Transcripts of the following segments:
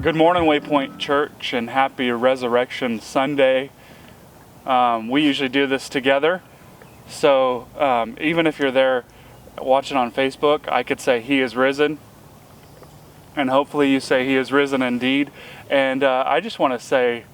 Good morning, Waypoint Church, and happy Resurrection Sunday. We usually do this together, so even if you're there watching on Facebook, I could say He is risen, and hopefully you say He is risen indeed. And I just want to say,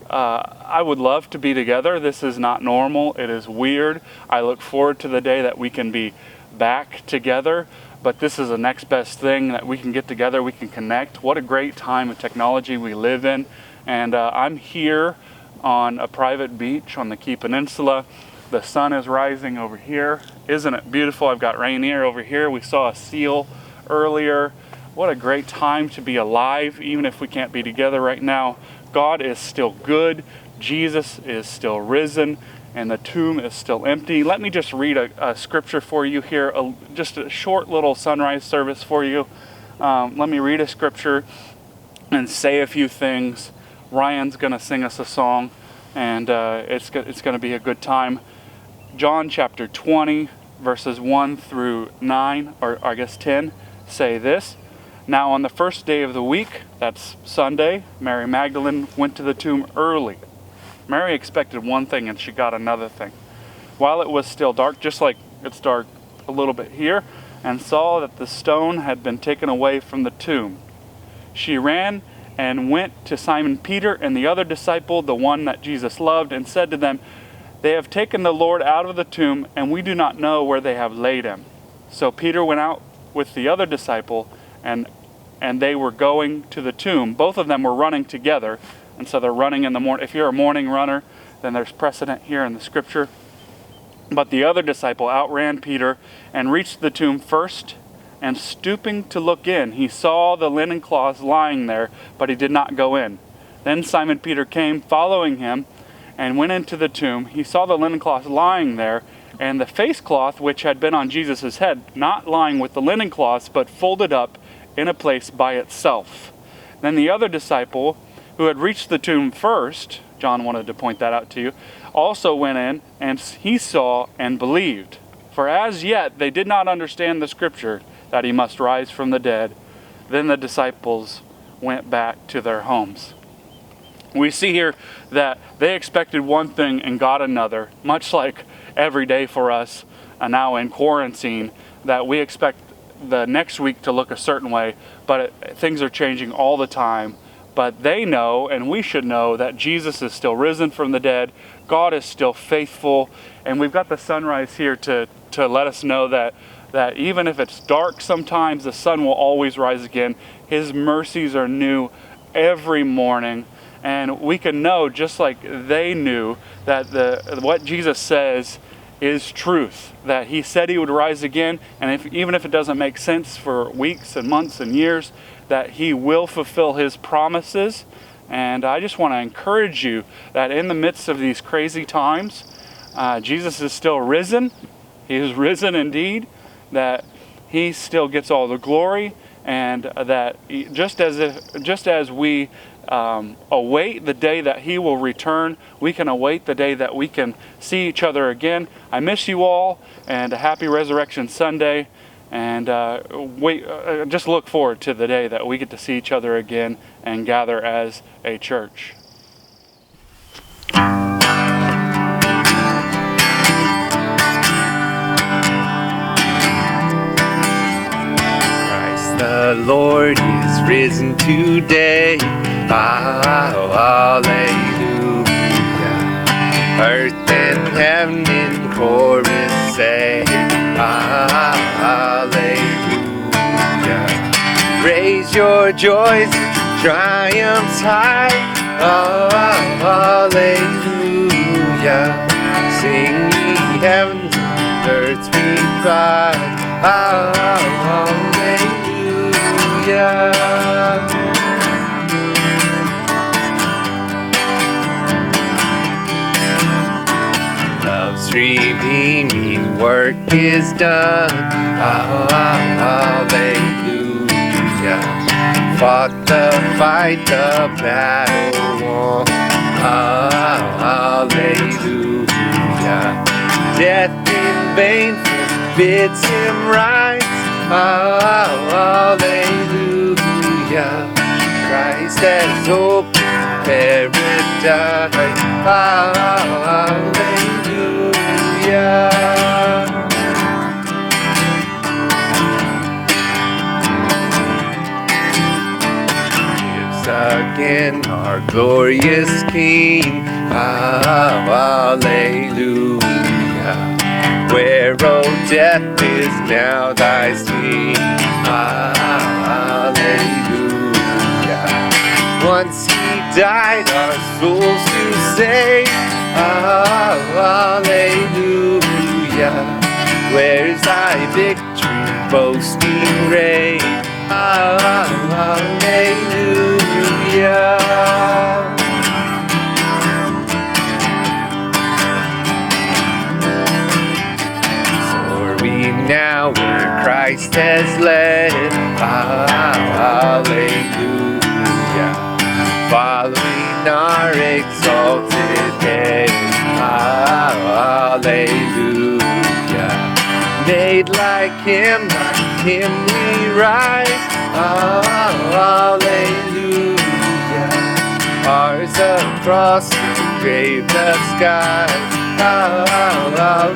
I would love to be together. This is not normal. It is weird. I look forward to the day that we can be back together. But this is the next best thing, that we can get together, we can connect. What a great time of technology we live in. And I'm here on a private beach on the Key Peninsula. The sun is rising over here. Isn't it beautiful? I've got Rainier over here. We saw a seal earlier. What a great time to be alive, even if we can't be together right now. God is still good. Jesus is still risen. And the tomb is still empty. Let me just read a scripture for you here, just a short little sunrise service for you. Let me read a scripture and say a few things. Ryan's going to sing us a song, and it's going to be a good time. John chapter 20, verses 1 through 9, or I guess 10, say this. Now on the first day of the week, that's Sunday, Mary Magdalene went to the tomb early. Mary expected one thing and she got another thing. While it was still dark, just like it's dark a little bit here, and saw that the stone had been taken away from the tomb. She ran and went to Simon Peter and the other disciple, the one that Jesus loved, and said to them, "They have taken the Lord out of the tomb, and we do not know where they have laid him." So Peter went out with the other disciple, and they were going to the tomb. Both of them were running together. And so they're running in the morning. If you're a morning runner, then there's precedent here in the scripture. But the other disciple outran Peter and reached the tomb first, and stooping to look in, he saw the linen cloths lying there, but he did not go in. Then Simon Peter came, following him, and went into the tomb. He saw the linen cloths lying there, and the face cloth which had been on Jesus' head, not lying with the linen cloths, but folded up in a place by itself. Then the other disciple, who had reached the tomb first, John wanted to point that out to you, also went in, and he saw and believed. For as yet they did not understand the scripture that he must rise from the dead. Then the disciples went back to their homes. We see here that they expected one thing and got another, much like every day for us now in quarantine, that we expect the next week to look a certain way, but things are changing all the time. But they know, and we should know, that Jesus is still risen from the dead. God is still faithful. And we've got the sunrise here to let us know that even if it's dark sometimes, the sun will always rise again. His mercies are new every morning. And we can know, just like they knew, that what Jesus says is truth. That he said he would rise again. And even if it doesn't make sense for weeks and months and years, that he will fulfill his promises. And I just want to encourage you that in the midst of these crazy times, Jesus is still risen. He is risen indeed, that he still gets all the glory, and that just as we await the day that he will return, we can await the day that we can see each other again. I miss you all, and a happy Resurrection Sunday. And just look forward to the day that we get to see each other again and gather as a church. Christ the Lord is risen today. Hallelujah. Earth and heaven in chorus say, hallelujah. Raise your joys and triumphs high. Hallelujah. Sing ye heavens and earth's revive. Hallelujah. Love's redeeming work is done. Hallelujah. Fought the fight, the battle won. Hallelujah. Death in vain forbids him rise. Hallelujah. Christ Christ has opened paradise. Hallelujah. Again, our glorious King, hallelujah. Where, oh, death is now thy sting, hallelujah. Once he died our souls to save, hallelujah. Where's thy victory, boasting reign, hallelujah. For we now where Christ has led, hallelujah. Following our exalted head, hallelujah. Made like him we rise, hallelujah. Ours the cross, the grave, the sky, hallelujah.